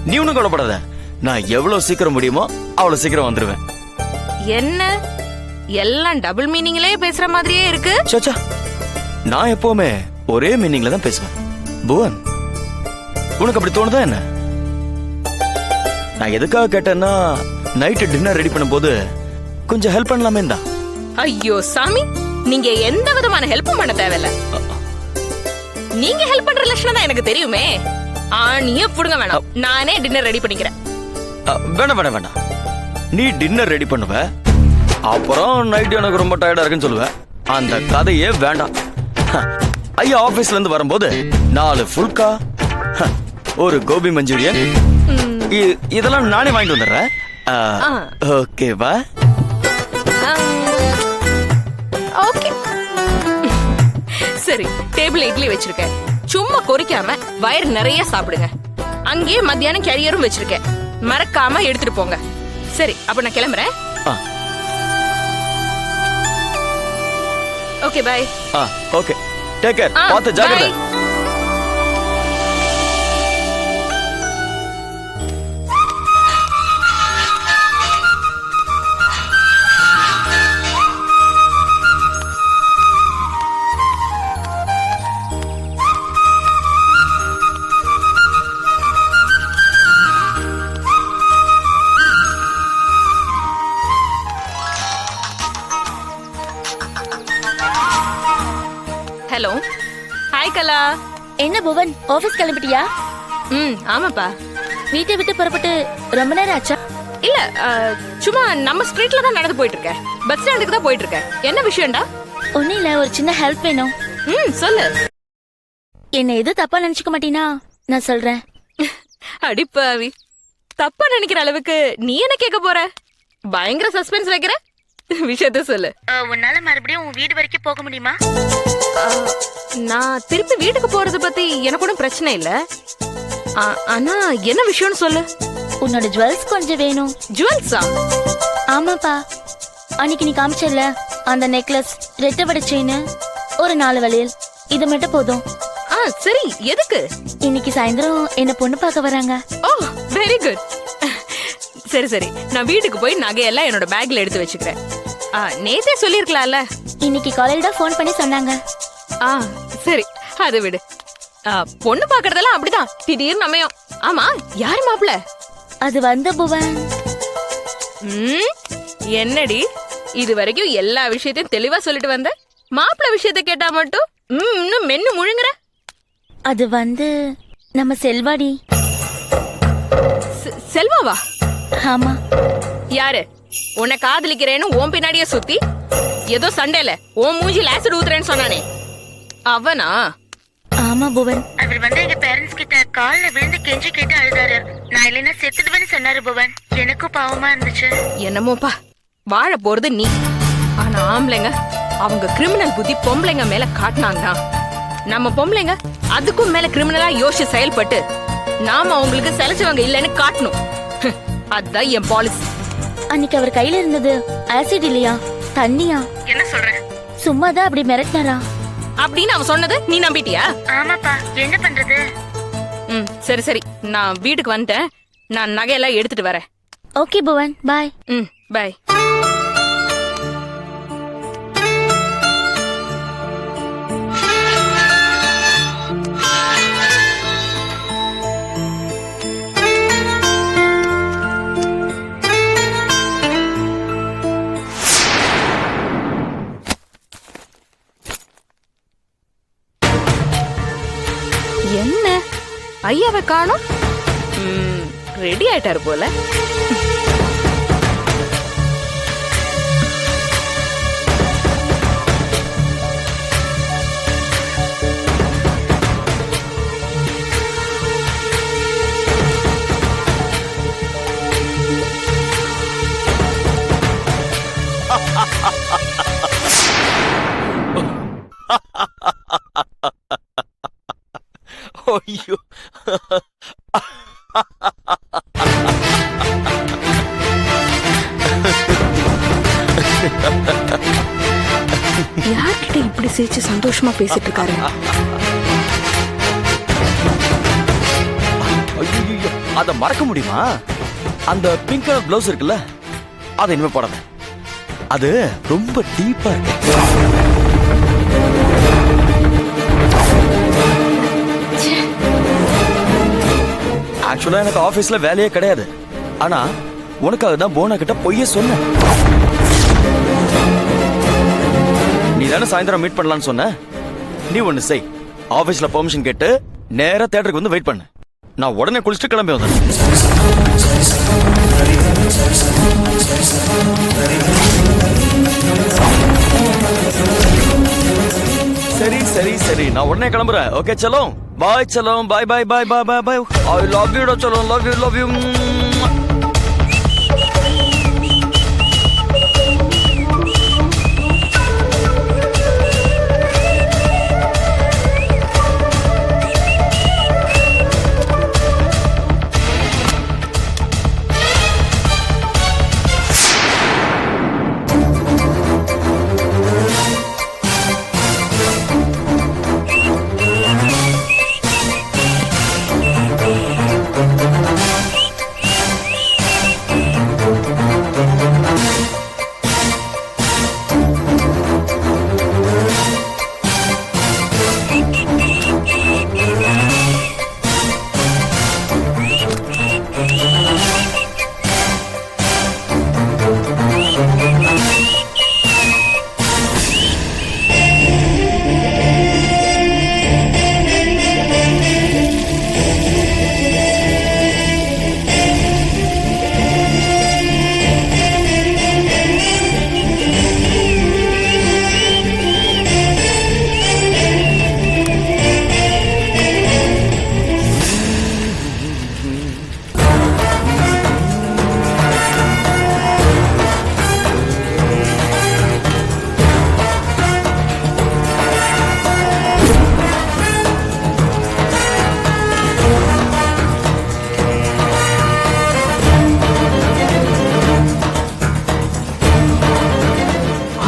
நீ ஒண்ணும் கவலைப்படாத. நான் எவ்வளவு சீக்கிரம் முடியுமோ அவ்வளவு சீக்கிரம் வந்துருவேன். என்ன எல்லாம் டபுள் மீனிங்லயே பேசுற மாதிரியே இருக்கு. சச்சா, நான் எப்பவுமே ஒரே மீனிங்ல தான் பேசுவேன். புவன், உனக்கு அப்படி தோணுதா என்ன? நான் எதுக்காக கேட்டேன்னா, நைட்டு டின்னர் ரெடி பண்ணும்போது கொஞ்சம் ஹெல்ப் பண்ணலாமே தான். ஐயோ சாமி, நீங்க எந்த விதமான ஹெல்ப்பும் பண்ண தேவையில்ல. நீங்க ஹெல்ப் பண்ற லட்சணம் தான் எனக்கு தெரியுமே. நீயே புடுங்க வேணாம், நானே டின்னர் ரெடி பண்ணிக்கிறேன். வேண்டாம் வேண்டாம் வேண்டாம். நீ டின்னர் ரெடி பண்ணுவ, அப்புறம் நைட் எனக்கு ரொம்ப டயர்டா இருக்குன்னு சொல்லுவ. அந்த கதையே வேண்டாம். ஐயா ஆபீஸ்ல இருந்து வரும்போது 4 ஃபுல்கா, ஒரு கோபி மஞ்சூரியன், இதெல்லாம் நானே வாங்கிட்டு வந்துடுறேன். ஓகேவா? ஓகே. சரி, டேபிள் இட்லி வச்சிருக்கேன். சும்மா கொறிக்காம வயிறு நிறைய சாப்பிடுங்க. அங்கேயே மத்தியானம் கேரியரும் வச்சிருக்கேன், மறக்காம எடுத்துட்டு போங்க. சரி, அப்ப நான் கிளம்புறேன். Okay, bye. Okay, take care. பார்த்து ஜாக்கிரதை. Hello, hi Kala. என்ன புவன், ஆபீஸ் கிளம்பிட்டியா? ஆமாப்பா. வீட்டை விட்டு புறப்பட்டு ரொம்ப நேரம் ஆச்சா? இல்ல, சும்மா நம்ம ஸ்ட்ரீட்ல தான் நடந்து போயிட்டு இருக்கேன். பஸ் ஸ்டாண்டுக்கு தான் போயிட்டு இருக்கேன். என்ன விஷயம்டா? ஒன்னும் இல்ல, ஒரு சின்ன ஹெல்ப் வேணும். சொல்லு. என்ன எதுவும் தப்பா நினைச்சுக்க மாட்டீனா? நான் சொல்றேன். அடிப்பாவி, தப்பா நினைக்கிற அளவுக்கு நீ என்ன கேட்க போற? பயங்கர சஸ்பென்ஸ் வைக்கிற. விஷயத்த சொல்லு. உன்னால மறுபடியும் உன் வீடு வரைக்கும் போக முடியுமா? நான் திருப்பி வீட்டுக்கு போறது பத்தி எனக்கு ஒன்றும் பிரச்சனை இல்ல. ஆனா என்ன விஷயம்னு சொல்லு. உன்னோட ஜுவல்ஸ் கொஞ்சம் வேணும். ஜுவல்ஸா? ஆமாப்பா, அன்னைக்கு நீ காமிச்சல அந்த நெக்லஸ், ரெட்டை வடை செயின், ஒரு 4 வளையல், இது மட்டும் போதும். சரி, எதுக்கு? இன்னைக்கு சாயந்தரம் என்ன பொண்ணு பார்க்க வராங்க. ஓ, வெரி குட். சரி சரி, நான் வீட்டுக்கு போய் நகையெல்லாம் என்னோட பேக்ல எடுத்து வச்சுக்கிறேன். நேத்தே சொல்லிருக்கலாம்ல. இன்னைக்கு காலையில தான் ஃபோன் பண்ணி சொன்னாங்க. சரி, அது விடு. பொண்ணு பாக்குறதெல்லாம் அப்படிதான், திடீர்னு அமையும். ஆமா, யார் மாப்பிள்ள? அது வந்து புவன். என்னடி இது வரைக்கும் எல்லா விஷயத்தையும் தெளிவா சொல்லிட்டு வந்த, மாப்பிள்ள விஷயத்தை கேட்டா மட்டும் இன்னும் மென்னு முழுங்குற. அது வந்து நம்ம செல்வாடி. செல்வாவா? ஆமா. யாரு? உன்னை காதலிக்கிறேன்னு ஓம் பின்னாடியே சுத்தி ஏதோ சண்டையில ஓம் மூஞ்சில ஆசிட் ஊத்துறேன்னு சொன்னானே, அவனா? ஆமா புவன். அவர் வந்து எங்க பேரண்ட்ஸ் கிட்ட கால்ல விழுந்து கெஞ்சி கேட்டு அழுதாரு. நான் இல்லைன்னா செத்துடுவேன்னு சொன்னாரு புவன். எனக்கும் பாவமா இருந்துச்சு. என்னமோப்பா, வாழ போறது நீ. ஆனா ஆம்பளைங்க அவங்க கிரிமினல் புத்தி பொம்பளைங்க மேல காட்டினாங்கன்னா, நம்ம பொம்பளைங்க அதுக்கும் மேல கிரிமினலா யோசிச்சு செயல்பட்டு நாம அவங்களுக்கு செலச்சவங்க இல்லைன்னு காட்டணும். அதான் என் பாலிசி. அன்னைக்கு அவர் கையில இருந்தது ஆசிட் இல்லையா, தண்ணியா? என்ன சொல்ற? சும்மாதான் அப்படி மிரட்டினாரா அப்படின்னு அவன் சொன்னது நீ நம்பிட்டியா? ஆமாப்பா, என்ன பண்றது? சரி சரி, நான் வீட்டுக்கு வந்துட்டேன். நான் நகையெல்லாம் எடுத்துட்டு வரேன். ஓகே புவன், பாய். பாய். என்ன ஐயாவை காணோம்? ரெடி ஆயிட்டாரு போல. ஐயோ, யார்கிட்ட இப்படி சிரிச்சு சந்தோஷமா பேசிட்டு இருக்காரு? அத மறக்க முடியுமா? அந்த பிங்க் கலர் ப்ளவுஸ் இருக்குல்ல, அதை இனிமே போடாத. அது ரொம்ப டீப்பா இருக்கு. ஆக்சுவலா எனக்கு ஆபீஸ்ல வேலையே கிடையாது. ஆனா உனக்காக தான் போனா கிட்ட பொய்யே சொன்னேன். நீ தானே சாயந்தரம் மீட் பண்ணலாம்னு சொன்ன. நீ ஒண்ணு செய், ஆபீஸ்ல பெர்மிஷன் கேட்டு நேரா தியேட்டருக்கு வந்து வெயிட் பண்ணு. நான் உடனே குளிச்சுட்டு கிளம்பி வந்தேன். சரி சரி சரி, நான் உடனே கிளம்புறேன். ஓகே சலோ, பாய் சலோ, bye bye bye bye bye bye. I love you சலோ, love you love you.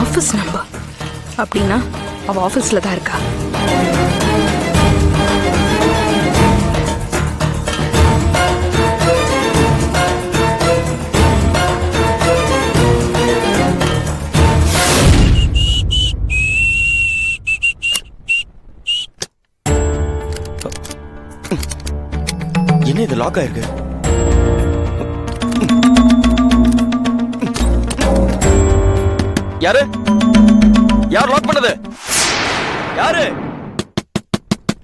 Office number அப்படின்னா அவ ஆபீஸ்ல தான் இருக்கா. என்ன இது லாக் ஆயிருக்கு? யாரு யார் லாக் பண்ணது? யாரு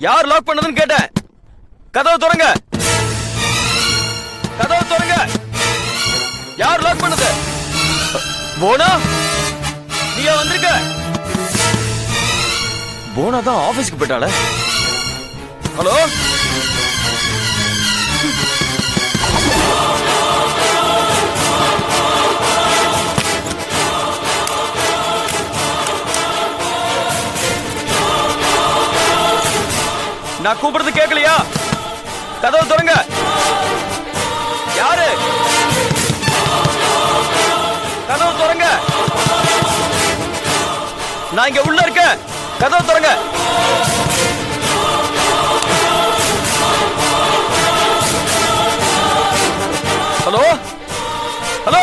யார் லாக் பண்ணதுன்னு கேட்டேன். கதவு திறங்க, கதவு திறங்க. யார் லாக் பண்ணது? போனா நீயா வந்திருக்க? போனா தான் ஆபீஸ்க்கு போயிட்டாள. ஹலோ, நான் கூப்பிடுறது கேட்கலையா? கதவு திறங்க. யாரு? கதவு திறங்க. நான் இங்க உள்ள இருக்கேன். கதவு திறங்க. ஹலோ ஹலோ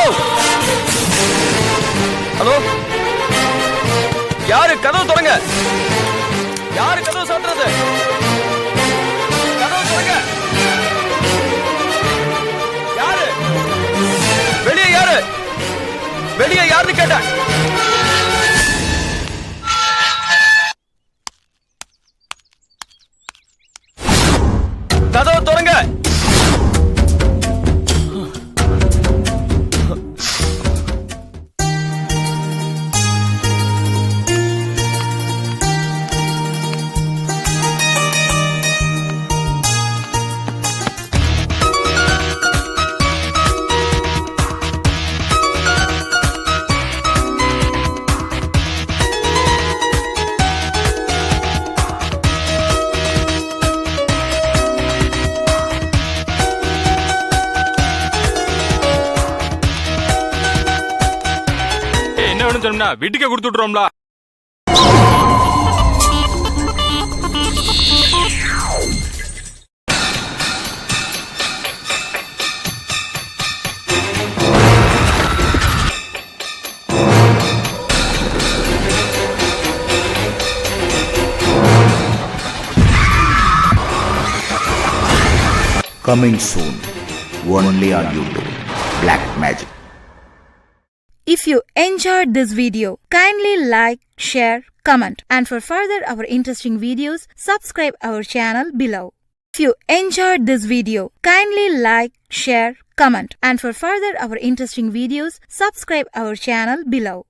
ஹலோ, யாரு? கதவு திறங்க. யாரு கதவு சாத்துறது? கதவு திறங்க. யாரு வெளியே? யாரு வெளியே? யாருன்னு கேட்டேன். கதவு திறங்க. சொன்னா வீட்டுக்கே கொடுத்துட்றோம்ல. Coming soon, only on YouTube. Black Magic. If you enjoyed this video, kindly like, share, comment, and for further our interesting videos, subscribe our channel below. If you enjoyed this video, kindly like, share, comment, and for further our interesting videos, subscribe our channel below.